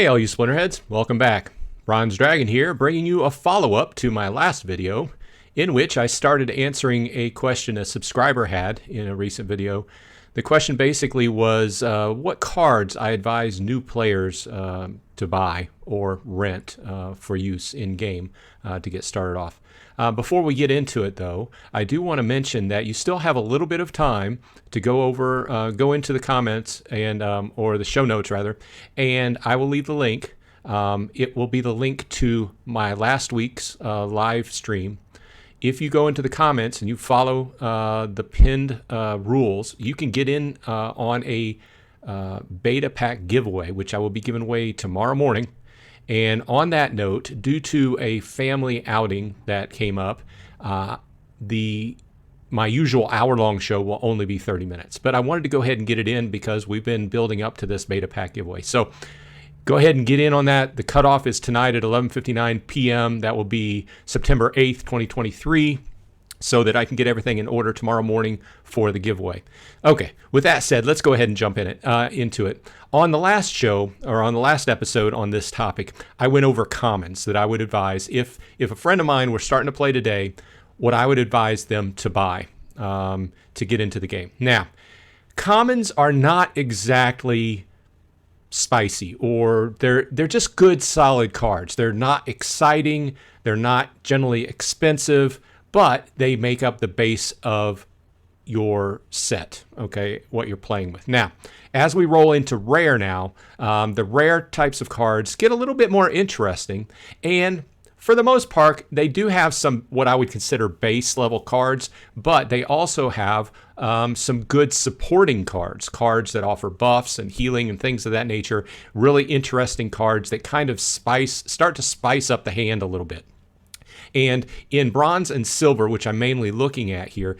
Hey all you Splinterheads, welcome back. Bronze Dragon here, bringing you a follow-up to my last video, in which I started answering a question a subscriber had in a recent video. The question basically was what cards I advise new players to buy or rent for use in-game to get started off. Before we get into it, though, I do want to mention that you still have a little bit of time to go into the comments and or the show notes rather, and I will leave the link. It will be the link to my last week's live stream. If you go into the comments and you follow the pinned rules, you can get in on a beta pack giveaway, which I will be giving away tomorrow morning. And on that note, due to a family outing that came up, my usual hour-long show will only be 30 minutes. But I wanted to go ahead and get it in because we've been building up to this beta pack giveaway. So go ahead and get in on that. The cutoff is tonight at 11:59 p.m. That will be September 8th, 2023, so that I can get everything in order tomorrow morning for the giveaway. Okay, with that said, let's go ahead and jump into it. On the last show, or on the last episode on this topic, I went over commons that I would advise if a friend of mine were starting to play today, what I would advise them to buy to get into the game. Now, commons are not exactly spicy, or they're just good solid cards. They're not exciting, they're not generally expensive, but they make up the base of your set, okay, what you're playing with. Now, as we roll into rare now, the rare types of cards get a little bit more interesting, and for the most part, they do have some what I would consider base level cards, but they also have some good supporting cards that offer buffs and healing and things of that nature. Really interesting cards that kind of start to spice up the hand a little bit. And in bronze and silver, which I'm mainly looking at here,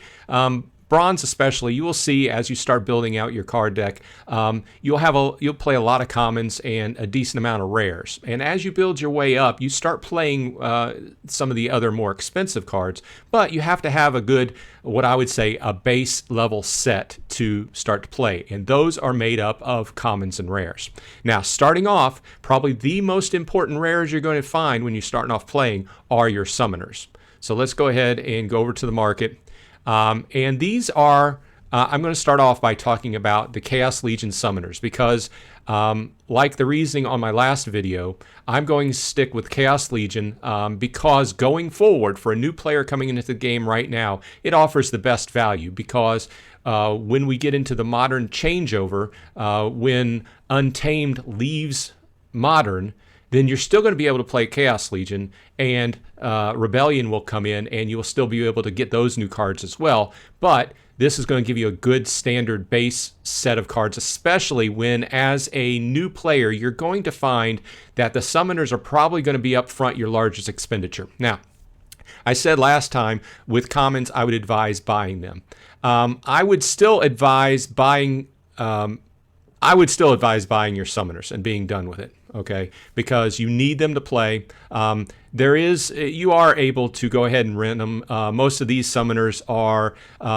bronze especially, you will see as you start building out your card deck, you'll play a lot of commons and a decent amount of rares. And as you build your way up, you start playing some of the other more expensive cards, but you have to have a good, what I would say, a base level set to start to play. And those are made up of commons and rares. Now, starting off, probably the most important rares you're going to find when you're starting off playing are your summoners. So let's go ahead and go over to the market. And these are, I'm going to start off by talking about the Chaos Legion summoners because, like the reasoning on my last video, I'm going to stick with Chaos Legion because going forward for a new player coming into the game right now, it offers the best value because when we get into the modern changeover, when Untamed leaves Modern, then you're still going to be able to play Chaos Legion, and Rebellion will come in, and you will still be able to get those new cards as well. But this is going to give you a good standard base set of cards, especially when, as a new player, you're going to find that the summoners are probably going to be up front your largest expenditure. Now, I said last time, with commons, I would advise buying them. I would still advise buying your summoners and being done with it. Okay, because you need them to play. You are able to go ahead and rent them. Most of these summoners are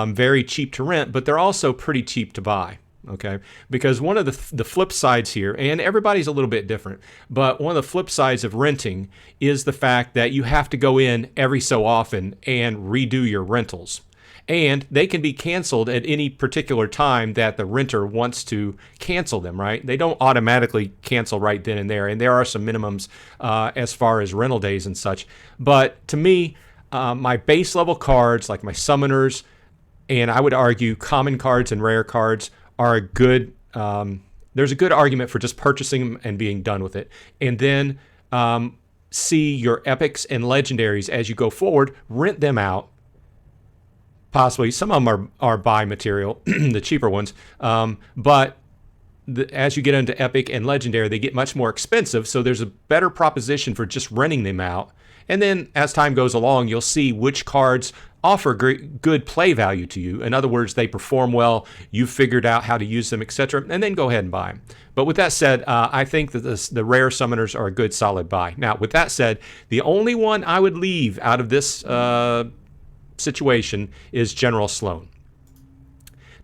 very cheap to rent, but they're also pretty cheap to buy. Okay, because one of the flip sides here, and everybody's a little bit different, but one of the flip sides of renting is the fact that you have to go in every so often and redo your rentals. And they can be canceled at any particular time that the renter wants to cancel them, right? They don't automatically cancel right then and there. And there are some minimums as far as rental days and such. But to me, my base level cards, like my summoners, and I would argue common cards and rare cards are a good, there's a good argument for just purchasing them and being done with it. And then see your epics and legendaries as you go forward, rent them out. Possibly some of them are buy material, the cheaper ones, but as you get into epic and legendary, they get much more expensive, so there's a better proposition for just renting them out. And then as time goes along, you'll see which cards offer good play value to you. In other words, they perform well, you've figured out how to use them, etc., and then go ahead and buy them. But with that said, I think that the rare summoners are a good solid buy. Now, with that said, the only one I would leave out of this situation is General Sloan.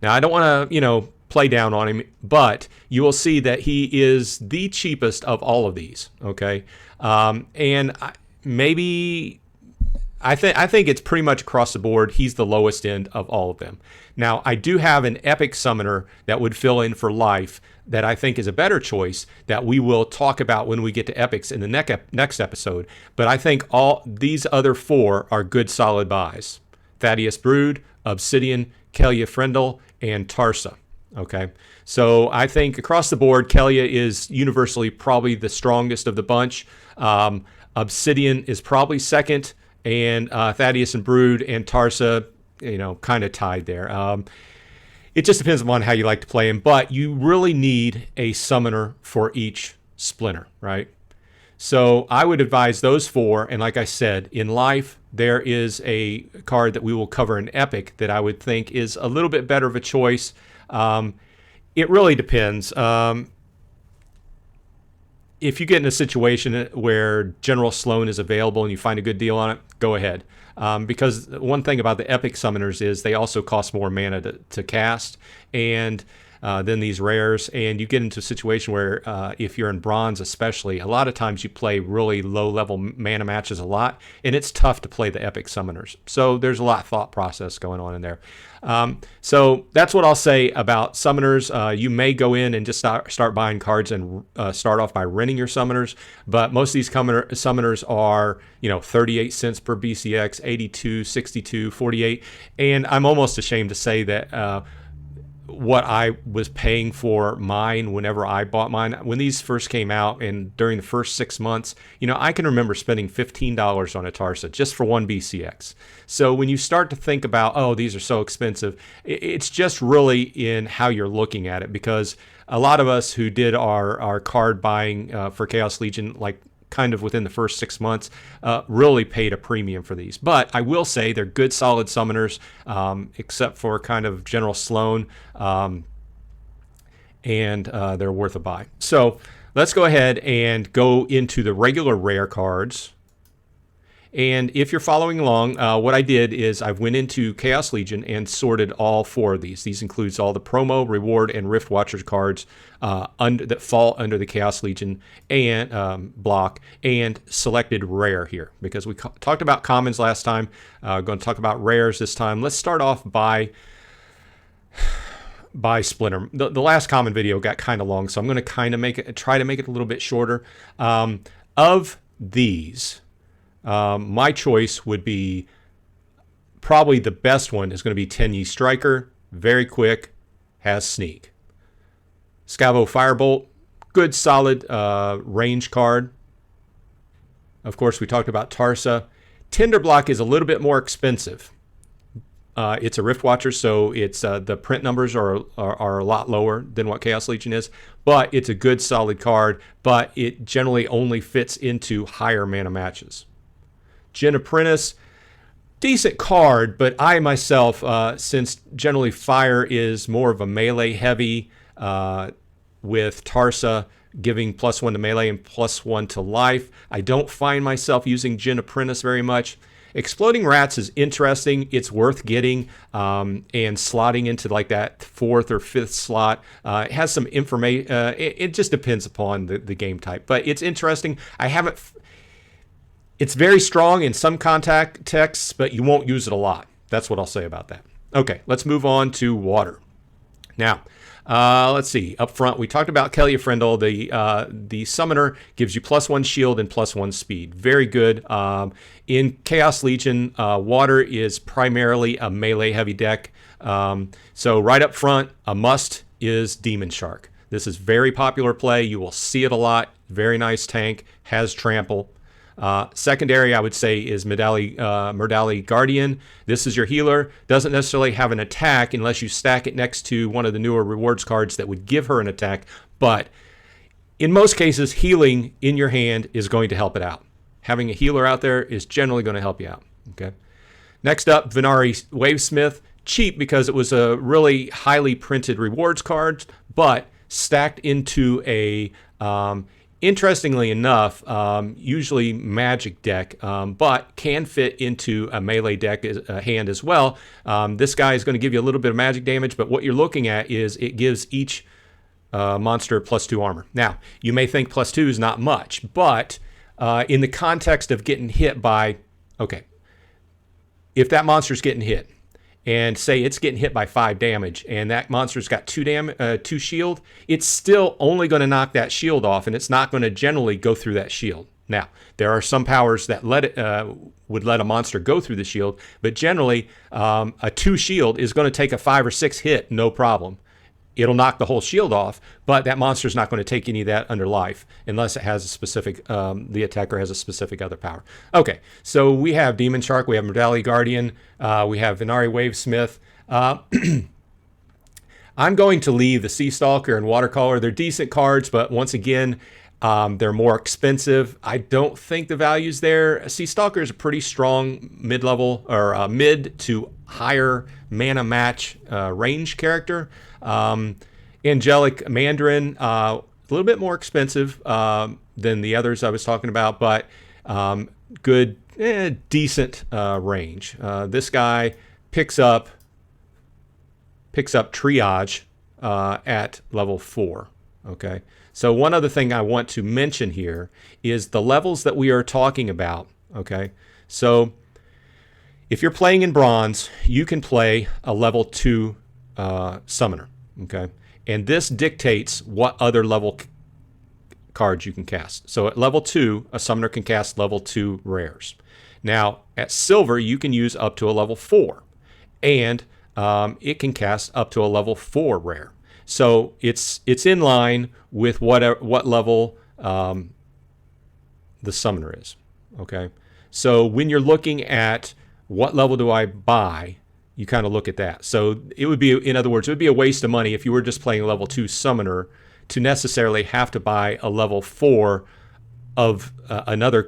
Now, I don't want to, play down on him, but you will see that he is the cheapest of all of these. Okay, and I think it's pretty much across the board. He's the lowest end of all of them. Now, I do have an epic summoner that would fill in for life that I think is a better choice that we will talk about when we get to epics in the next episode. But I think all these other 4 are good solid buys. Thaddeus Brood, Obsidian, Kelia Frendel, and Tarsa. Okay, so I think across the board, Kelia is universally probably the strongest of the bunch. Obsidian is probably second, and Thaddeus and Brood and Tarsa, kind of tied there. It just depends upon how you like to play him, but you really need a summoner for each splinter, right? So I would advise those 4, and like I said, in life, there is a card that we will cover in Epic that I would think is a little bit better of a choice. It really depends. If you get in a situation where General Sloan is available and you find a good deal on it, go ahead. Because one thing about the epic summoners is they also cost more mana to cast and than these rares. And you get into a situation where if you're in bronze especially, a lot of times you play really low-level mana matches a lot, and it's tough to play the epic summoners. So there's a lot of thought process going on in there. So that's what I'll say about summoners. You may go in and just start buying cards and start off by renting your summoners, but most of these summoners are 38 cents per BCX, 82, 62, 48, and I'm almost ashamed to say that what I was paying for mine whenever I bought mine, when these first came out and during the first 6 months, I can remember spending $15 on a Tarsa just for one BCX. So when you start to think about, oh, these are so expensive, it's just really in how you're looking at it, because a lot of us who did our card buying for Chaos Legion, like kind of within the first 6 months, really paid a premium for these. But I will say they're good, solid summoners, except for kind of General Sloan, and they're worth a buy. So let's go ahead and go into the regular rare cards. And if you're following along, what I did is I went into Chaos Legion and sorted all 4 of these. These includes all the promo, reward, and Rift Watchers cards that fall under the Chaos Legion and block, and selected rare here because we talked about commons last time. Going to talk about rares this time. Let's start off by Splinter. The last common video got kind of long, so I'm going to try to make it a little bit shorter. Of these, my choice would be probably the best one is going to be Tenyi Striker. Very quick, has sneak. Scavo Firebolt, good solid range card. Of course, we talked about Tarsa. Tinderblock is a little bit more expensive. It's a Rift Watcher, so it's the print numbers are a lot lower than what Chaos Legion is, but it's a good solid card, but it generally only fits into higher mana matches. Jin Apprentice, decent card, but I myself, since generally Fire is more of a melee heavy, with Tarsa giving +1 to melee and +1 to life, I don't find myself using Jin Apprentice very much. Exploding Rats is interesting. It's worth getting and slotting into like that 4th or 5th slot. It has some information. It just depends upon the game type, but it's interesting. It's very strong in some contact texts, but you won't use it a lot. That's what I'll say about that. Okay, let's move on to water. Now, let's see. Up front, we talked about Kelia Frendel. The summoner gives you +1 shield and +1 speed. Very good. In Chaos Legion, water is primarily a melee-heavy deck. So right up front, a must is Demon Shark. This is very popular play. You will see it a lot. Very nice tank. Has trample. Secondary, I would say, is Merdali Guardian. This is your healer. Doesn't necessarily have an attack unless you stack it next to one of the newer rewards cards that would give her an attack. But in most cases, healing in your hand is going to help it out. Having a healer out there is generally going to help you out. Okay. Next up, Venari Wavesmith. Cheap because it was a really highly printed rewards card, but stacked into a interestingly enough, usually magic deck, but can fit into a melee deck hand as well. This guy is going to give you a little bit of magic damage, but what you're looking at is it gives each monster +2 armor. Now, you may think +2 is not much, but in the context of getting hit by, okay, if that monster's getting hit, and say it's getting hit by 5 damage, and that monster's got 2 shield, it's still only going to knock that shield off, and it's not going to generally go through that shield. Now, there are some powers that would let a monster go through the shield, but generally, a 2 shield is going to take a 5 or 6 hit, no problem. It'll knock the whole shield off, but that monster's not going to take any of that under life unless it has a specific, the attacker has a specific other power. Okay, so we have Demon Shark, we have Mordali Guardian, we have Venari Wavesmith. I'm going to leave the Sea Stalker and Watercaller. They're decent cards, but once again, they're more expensive. I don't think the value's there. Sea Stalker is a pretty strong mid-level or mid to higher mana match range character. Angelic Mandarin, a little bit more expensive than the others I was talking about, but good, decent range. This guy picks up triage at level 4. Okay. So one other thing I want to mention here is the levels that we are talking about. Okay. So if you're playing in bronze, you can play a level 2 summoner. Okay. And this dictates what other level cards you can cast. So at level 2, a summoner can cast level 2 rares. Now at silver, you can use up to a level 4, and it can cast up to a level 4 rare. So it's in line with what level the summoner is. Okay. So when you're looking at what level do I buy, you kind of look at that. So it would be, in other words, it would be a waste of money if you were just playing a level 2 summoner to necessarily have to buy a level 4 of another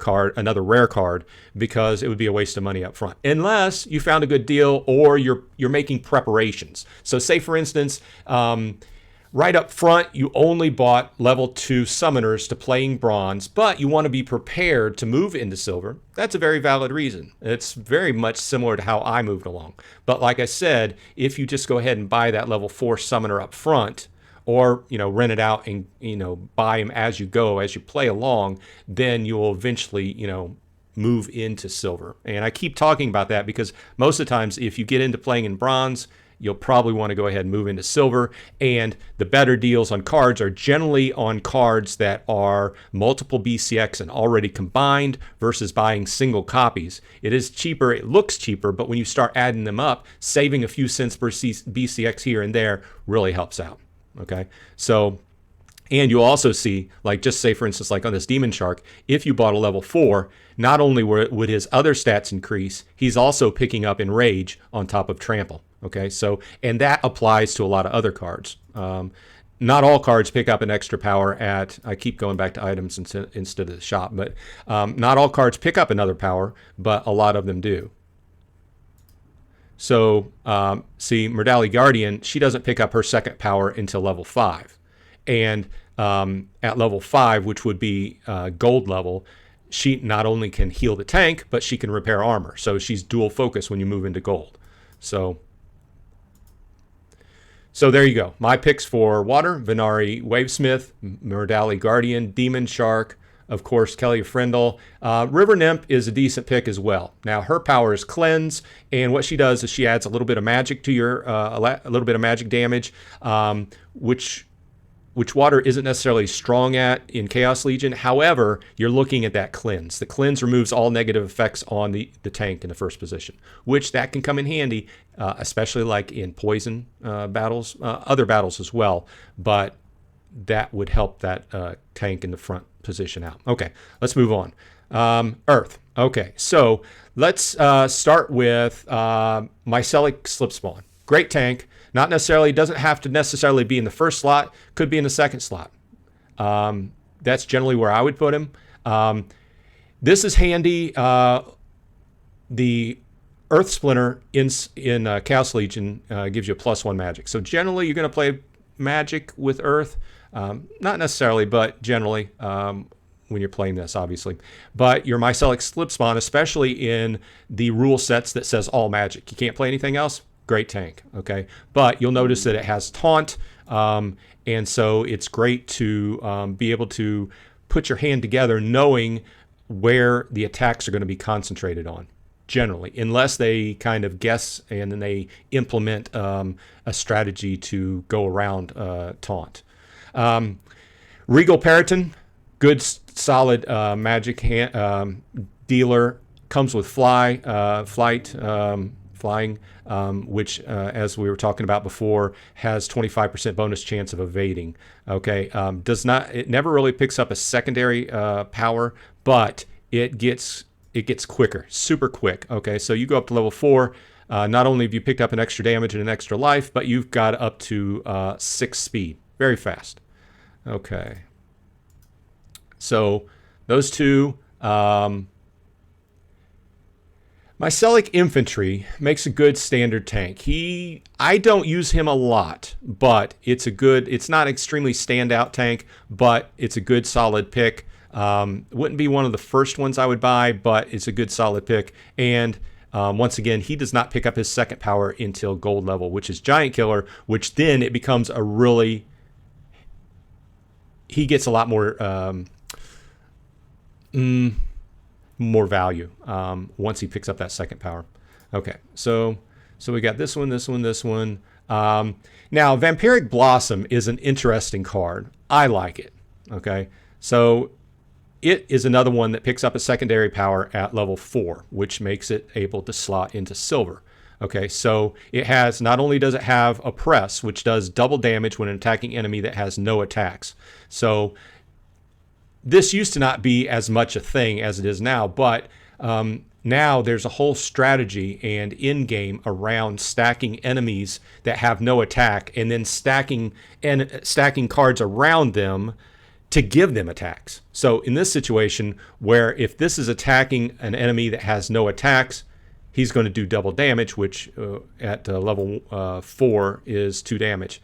rare card, because it would be a waste of money up front, unless you found a good deal or you're making preparations. So say, for instance, right up front, you only bought level 2 summoners to playing bronze, but you want to be prepared to move into silver. That's a very valid reason. It's very much similar to how I moved along. But like I said, if you just go ahead and buy that level 4 summoner up front, or rent it out and buy him as you go, as you play along, then you will eventually move into silver. And I keep talking about that because most of the times, if you get into playing in bronze, you'll probably want to go ahead and move into silver. And the better deals on cards are generally on cards that are multiple BCX and already combined versus buying single copies. It is cheaper, it looks cheaper, but when you start adding them up, saving a few cents per BCX here and there really helps out. Okay, so, and you also see, like, just say, for instance, like on this Demon Shark, if you bought a level 4, not only would his other stats increase, he's also picking up Enrage on top of Trample. Okay, so, and that applies to a lot of other cards. Not all cards pick up an extra power at, I keep going back to items instead of the shop, but not all cards pick up another power, but a lot of them do. So, see, Mordali Guardian, she doesn't pick up her second power until level 5. And at level 5, which would be gold level, she not only can heal the tank, but she can repair armor. So she's dual focus when you move into gold. So there you go. My picks for water: Venari Wavesmith, Mordali Guardian, Demon Shark, of course, Kelly Frindle. River Nymph is a decent pick as well. Now, her power is Cleanse, and what she does is she adds a little bit of magic to your, a little bit of magic damage, which water isn't necessarily strong at in Chaos Legion. However, you're looking at that Cleanse. The Cleanse removes all negative effects on the tank in the first position, which that can come in handy, especially like in poison battles, other battles as well, but that would help that tank in the front position out. Okay, let's move on. Earth. Okay, so let's start with Mycelic Slipspawn. Great tank. Not necessarily, doesn't have to necessarily be in the first slot, could be in the second slot. That's generally where I would put him. This is handy. The Earth Splinter in Chaos Legion gives you a +1 magic. So generally you're going to play magic with Earth. Not necessarily, but generally when you're playing this, obviously. But your Mycelic Slip Spawn, especially in the rule sets that says all magic, you can't play anything else, great tank, okay? But you'll notice that it has taunt, and so it's great to be able to put your hand together knowing where the attacks are going to be concentrated on, generally, unless they kind of guess and then they implement a strategy to go around taunt. Regal Periton, good solid magic dealer, comes with flying, which, as we were talking about before, has 25% bonus chance of evading. Okay, it never really picks up a secondary power, but it gets quicker, super quick. Okay, so you go up to level 4. Not only have you picked up an extra damage and an extra life, but you've got up to 6 speed, very fast. Okay, so those two. Mycelic Infantry makes a good standard tank. I don't use him a lot, but it's not extremely standout tank, but it's a good solid pick. Wouldn't be one of the first ones I would buy, but it's a good solid pick. And once again, he does not pick up his second power until gold level, which is Giant Killer, which then it becomes he gets a lot more more value once he picks up that second power. Okay, so we got this one. Now, Vampiric Blossom is an interesting card. I like it. Okay, so it is another one that picks up a secondary power at level 4, which makes it able to slot into silver. Okay, so not only does it have Oppress, which does double damage when an attacking enemy that has no attacks. So this used to not be as much a thing as it is now, but now there's a whole strategy and in-game around stacking enemies that have no attack and then stacking cards around them to give them attacks. So in this situation, where if this is attacking an enemy that has no attacks, he's going to do double damage, which at level 4 is 2 damage.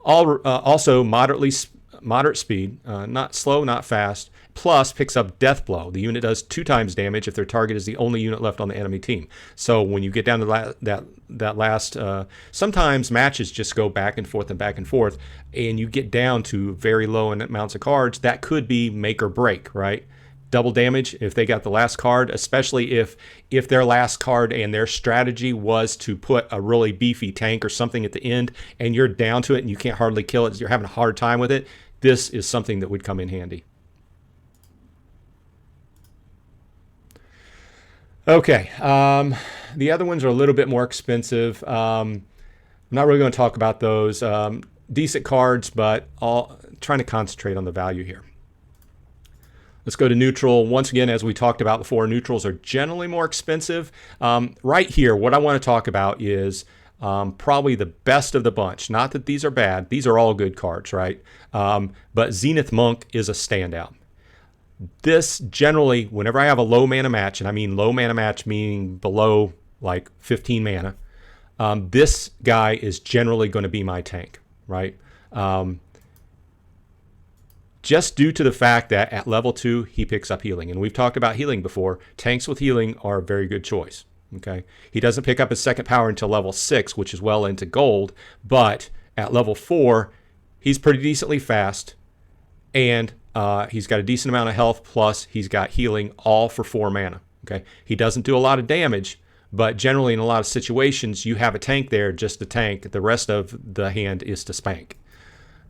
Also moderate speed, not slow, not fast, plus picks up Death Blow. The unit does 2 times damage if their target is the only unit left on the enemy team. So when you get down to that last, sometimes matches just go back and forth, and you get down to very low amounts of cards, that could be make or break, right? Double damage if they got the last card, especially if their last card and their strategy was to put a really beefy tank or something at the end, and you're down to it and you can't hardly kill it, you're having a hard time with it. This is something that would come in handy. Okay, the other ones are a little bit more expensive. I'm not really going to talk about those. Decent cards, but trying to concentrate on the value here. Let's go to neutral. Once again, as we talked about before, neutrals are generally more expensive. Right here, what I want to talk about is probably the best of the bunch. Not that these are bad. These are all good cards, right? But Zenith Monk is a standout. This generally, whenever I have a low mana match, and I mean low mana match meaning below like 15 mana, this guy is generally going to be my tank, right? Just due to the fact that at level 2, he picks up healing. And we've talked about healing before. Tanks with healing are a very good choice. Okay, he doesn't pick up his second power until level 6, which is well into gold. But at level 4, he's pretty decently fast. And he's got a decent amount of health, plus he's got healing, all for 4 mana. Okay, he doesn't do a lot of damage, but generally in a lot of situations, you have a tank there just to tank. The rest of the hand is to spank.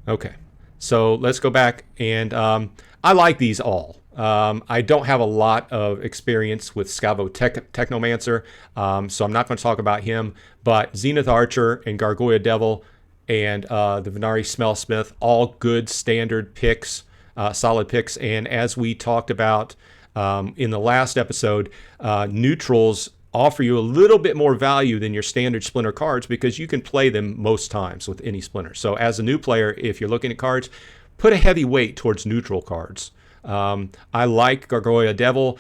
Okay. So let's go back, and I like these all. I don't have a lot of experience with Scavo Technomancer, so I'm not going to talk about him. But Zenith Archer and Gargoyle Devil and the Venari Smellsmith, all good standard picks, solid picks. And as we talked about in the last episode, neutrals offer you a little bit more value than your standard Splinter cards because you can play them most times with any Splinter. So as a new player, if you're looking at cards, put a heavy weight towards neutral cards. I like Gargoyle Devil.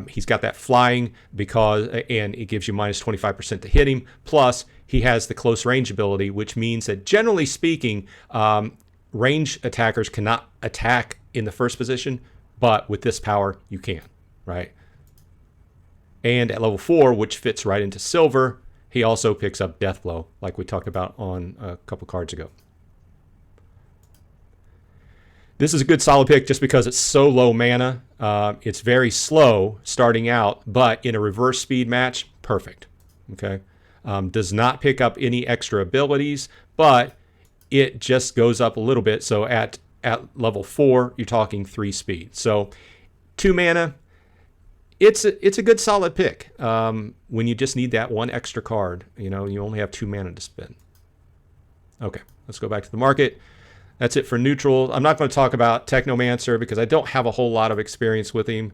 He's got that flying and it gives you minus 25% to hit him. Plus, he has the close range ability, which means that generally speaking, range attackers cannot attack in the first position, but with this power, you can, right? And at level 4, which fits right into silver, he also picks up Death Blow, like we talked about on a couple cards ago. This is a good solid pick just because it's so low mana. It's very slow starting out, but in a reverse speed match, perfect. Okay, does not pick up any extra abilities, but it just goes up a little bit. So at level 4, you're talking 3 speed. So 2 mana. It's a good solid pick when you just need that one extra card. You know, you only have 2 mana to spend. Okay, let's go back to the market. That's it for neutral. I'm not going to talk about Technomancer because I don't have a whole lot of experience with him.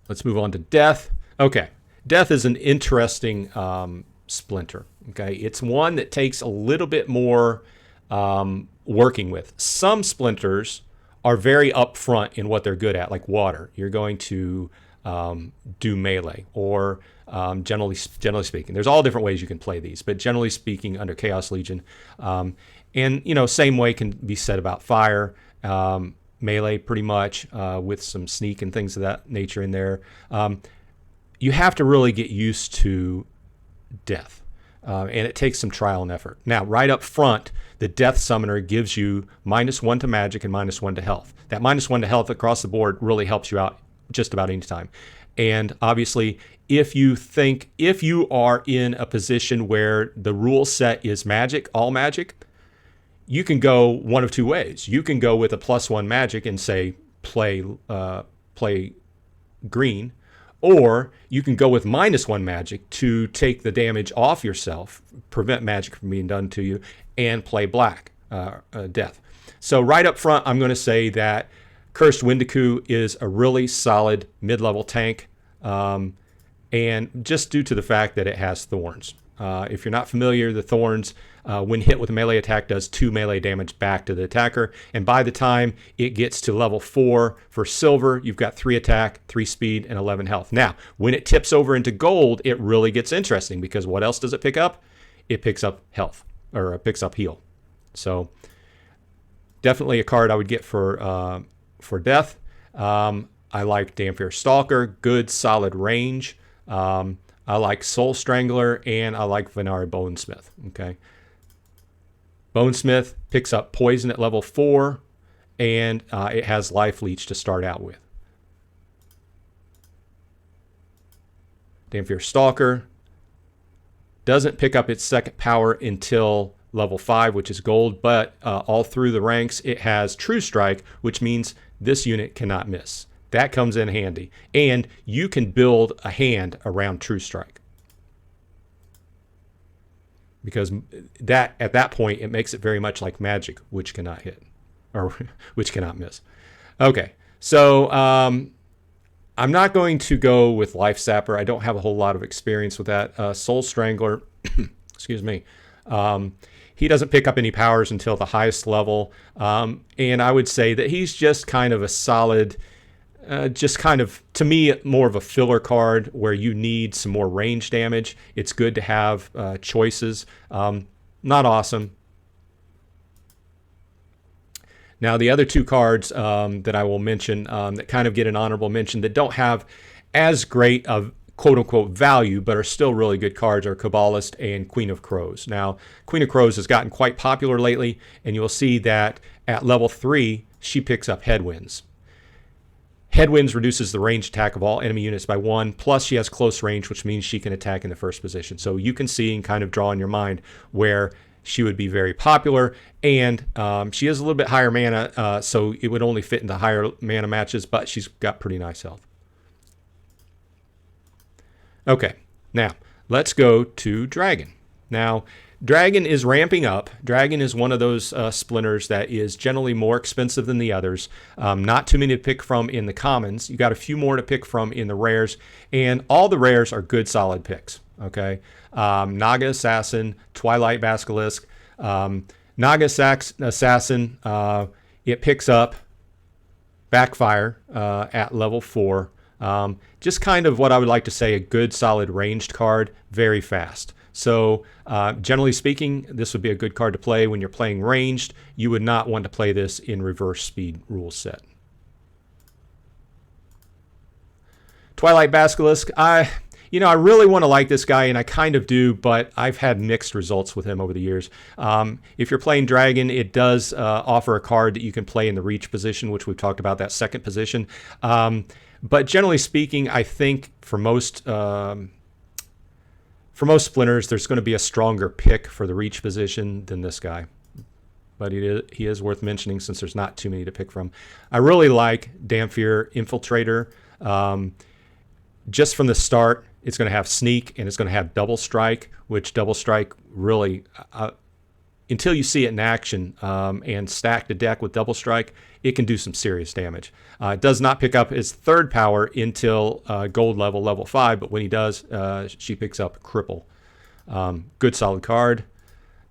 Let's move on to Death. Okay, Death is an interesting splinter. Okay, it's one that takes a little bit more working with. Some splinters are very upfront in what they're good at, like water. You're going to do melee, or generally speaking, there's all different ways you can play these, but generally speaking, under Chaos Legion, and you know, same way can be said about fire, melee, pretty much with some sneak and things of that nature in there. You have to really get used to Death. And it takes some trial and effort. Now, right up front, the Death Summoner gives you -1 to magic and -1 to health. That -1 to health across the board really helps you out just about any time. And obviously, if you are in a position where the rule set is magic, all magic, you can go one of 2 ways. You can go with a +1 magic and say play green, or you can go with -1 magic to take the damage off yourself, prevent magic from being done to you, and play black, Death. So right up front, I'm going to say that Cursed Windiku is a really solid mid-level tank, and just due to the fact that it has thorns. If you're not familiar, the thorns, when hit with a melee attack, does 2 melee damage back to the attacker. And by the time it gets to level 4 for silver, you've got 3 attack, 3 speed, and 11 health. Now, when it tips over into gold, it really gets interesting because what else does it pick up? It picks up health, or it picks up heal. So definitely a card I would get for Death. I like Dampier Stalker, good solid range. I like Soul Strangler, and I like Venari Bonesmith. Okay, Bonesmith picks up poison at level 4, and it has Life Leech to start out with. Dampier Stalker doesn't pick up its second power until level 5, which is gold, but all through the ranks it has True Strike, which means this unit cannot miss. That comes in handy. And you can build a hand around True Strike. Because that at that point, it makes it very much like magic, which cannot hit. Or which cannot miss. Okay, so I'm not going to go with Life Sapper. I don't have a whole lot of experience with that. Soul Strangler, excuse me. He doesn't pick up any powers until the highest level. And I would say that he's just kind of a solid... just kind of, to me, more of a filler card where you need some more range damage. It's good to have choices. Not awesome. Now, the other 2 cards that I will mention that kind of get an honorable mention that don't have as great of quote-unquote value, but are still really good cards, are Kabbalist and Queen of Crows. Now, Queen of Crows has gotten quite popular lately, and you'll see that at level 3, she picks up Headwinds. Headwinds reduces the range attack of all enemy units by 1, plus she has close range, which means she can attack in the first position. So you can see and kind of draw in your mind where she would be very popular, and she is a little bit higher mana, so it would only fit into higher mana matches, but she's got pretty nice health. Okay, now let's go to Dragon. Now, Dragon is ramping up. Dragon is one of those splinters that is generally more expensive than the others. Not too many to pick from in the commons. You got a few more to pick from in the rares, and all the rares are good solid picks. Okay, Naga Assassin, Twilight Basilisk. Naga Assassin, it picks up Backfire at level 4. Just kind of what I would like to say a good solid ranged card, very fast. So generally speaking, this would be a good card to play when you're playing ranged. You would not want to play this in reverse speed rule set. Twilight Basilisk, I really want to like this guy, and I kind of do, but I've had mixed results with him over the years. If you're playing Dragon, it does offer a card that you can play in the reach position, which we've talked about, that second position. But generally speaking, I think for most splinters, there's going to be a stronger pick for the reach position than this guy. But he is worth mentioning since there's not too many to pick from. I really like Damphir Infiltrator. Just from the start, it's going to have sneak and it's going to have double strike, which double strike really, until you see it in action and stack the deck with double strike, it can do some serious damage. It does not pick up its third power until gold level 5, but when he does, she picks up Cripple. Good solid card.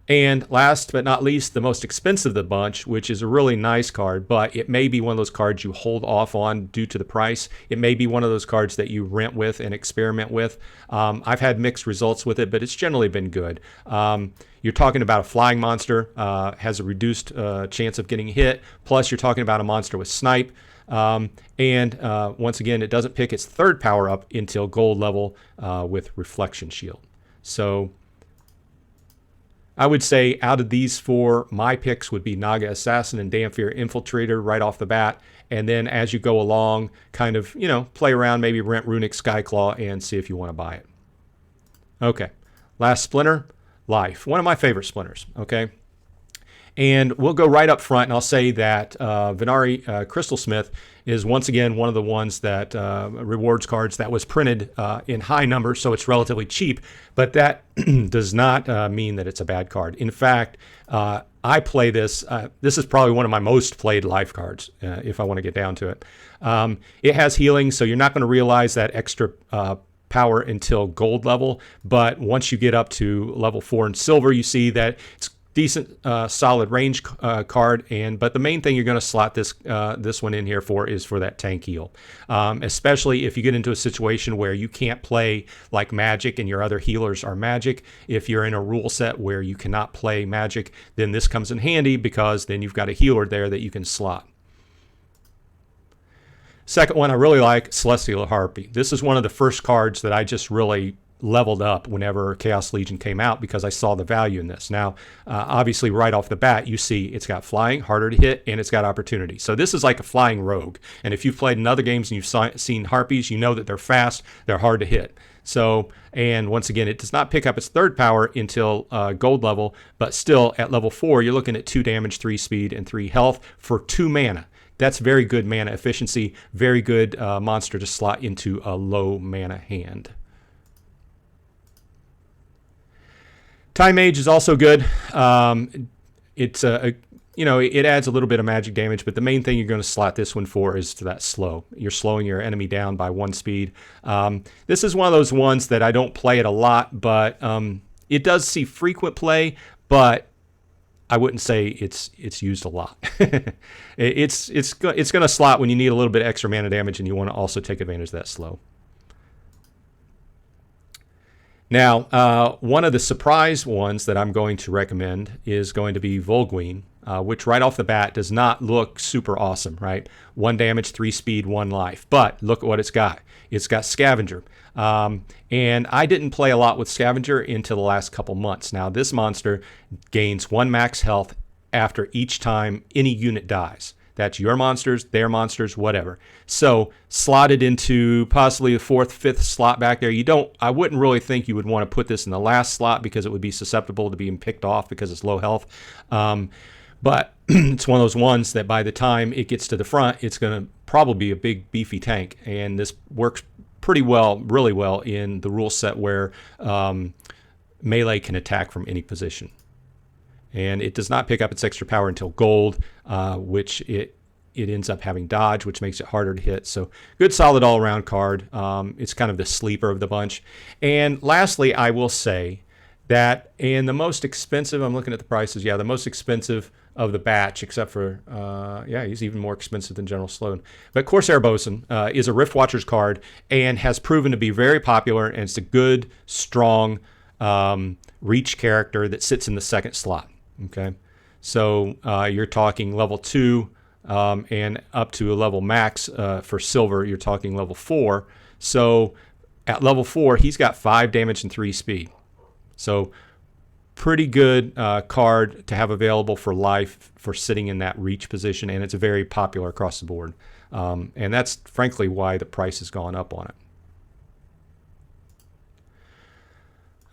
And last but not least, the most expensive of the bunch, which is a really nice card, but it may be one of those cards you hold off on due to the price. It may be one of those cards that you rent with and experiment with. I've had mixed results with it, but it's generally been good. You're talking about a flying monster, has a reduced chance of getting hit, plus you're talking about a monster with snipe. And once again, it doesn't pick its third power up until gold level with Reflection Shield. So I would say out of these four, my picks would be Naga Assassin and Damphir Infiltrator right off the bat. And then as you go along, kind of, play around, maybe rent Runic Skyclaw and see if you want to buy it. Okay, last splinter, Life. One of my favorite splinters, okay? And we'll go right up front, and I'll say that Venari Crystal Smith is once again one of the ones that rewards cards that was printed in high numbers, so it's relatively cheap, but that does not mean that it's a bad card. In fact, I play this. This is probably one of my most played life cards, if I want to get down to it. It has healing, so you're not going to realize that extra power until gold level, but once you get up to level 4 in silver, you see that it's decent, solid range card, but the main thing you're going to slot this one in here is for that tank heal, especially if you get into a situation where you can't play like Magic and your other healers are Magic. If you're in a rule set where you cannot play Magic, then this comes in handy because then you've got a healer there that you can slot. Second one I really like, Celestial Harpy. This is one of the first cards that I just really leveled up whenever Chaos Legion came out because I saw the value in this. Now, obviously, right off the bat, you see it's got flying, harder to hit, and it's got opportunity. So this is like a flying rogue. And if you've played in other games and you've seen Harpies, you know that they're fast, they're hard to hit. So, and once again, it does not pick up its third power until gold level, but still at level 4, you're looking at 2 damage, 3 speed, and 3 health for 2 mana. That's very good mana efficiency, very good monster to slot into a low mana hand. Time Mage is also good. It's it adds a little bit of magic damage, but the main thing you're going to slot this one for is that slow. You're slowing your enemy down by 1 speed. This is one of those ones that I don't play it a lot, but it does see frequent play, but I wouldn't say it's used a lot. It's going to slot when you need a little bit of extra mana damage and you want to also take advantage of that slow. Now, one of the surprise ones that I'm going to recommend is going to be Volguin, which right off the bat does not look super awesome, right? 1 damage, 3 speed, 1 life. But look at what it's got. It's got Scavenger. And I didn't play a lot with Scavenger until the last couple months. Now, this monster gains 1 max health after each time any unit dies. That's your monsters, their monsters, whatever. So slotted into possibly the 4th, 5th slot back there. I wouldn't really think you would want to put this in the last slot because it would be susceptible to being picked off because it's low health. But it's one of those ones that by the time it gets to the front, it's going to probably be a big beefy tank. And this works pretty well, really well in the rule set where melee can attack from any position. And it does not pick up its extra power until gold, which it ends up having dodge, which makes it harder to hit. So good, solid all-around card. It's kind of the sleeper of the bunch. And lastly, I will say that in the most expensive, I'm looking at the prices, the most expensive of the batch, except for, he's even more expensive than General Sloan. But Corsair Bosun is a Rift Watchers card and has proven to be very popular, and it's a good, strong reach character that sits in the second slot. Okay, so you're talking level 2 and up to a level max for silver. You're talking level 4. So at level 4, he's got 5 damage and 3 speed. So pretty good card to have available for life for sitting in that reach position, and it's very popular across the board. And that's frankly why the price has gone up on it.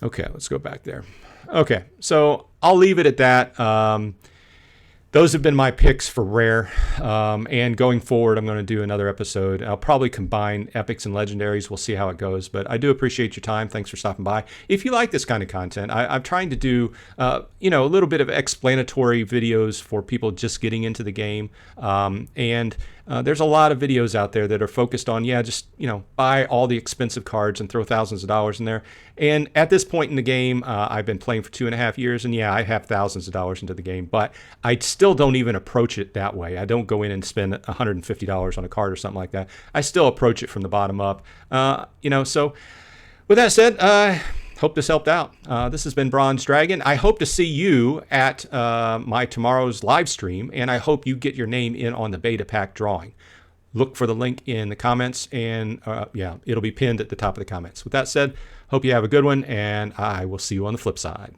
Okay, let's go back there. Okay, so I'll leave it at that. Those have been my picks for rare, and going forward, I'm going to do another episode. I'll probably combine epics and legendaries. We'll see how it goes, but I do appreciate your time. Thanks for stopping by. If you like this kind of content, I'm trying to do, a little bit of explanatory videos for people just getting into the game, and there's a lot of videos out there that are focused on, just, buy all the expensive cards and throw thousands of dollars in there. And at this point in the game, I've been playing for 2.5 years, and I have thousands of dollars into the game, but I still don't even approach it that way. I don't go in and spend $150 on a card or something like that. I still approach it from the bottom up. So with that said, hope this helped out. This has been Bronze Dragon. I hope to see you at my tomorrow's live stream, and I hope you get your name in on the beta pack drawing. Look for the link in the comments, and it'll be pinned at the top of the comments. With that said, hope you have a good one, and I will see you on the flip side.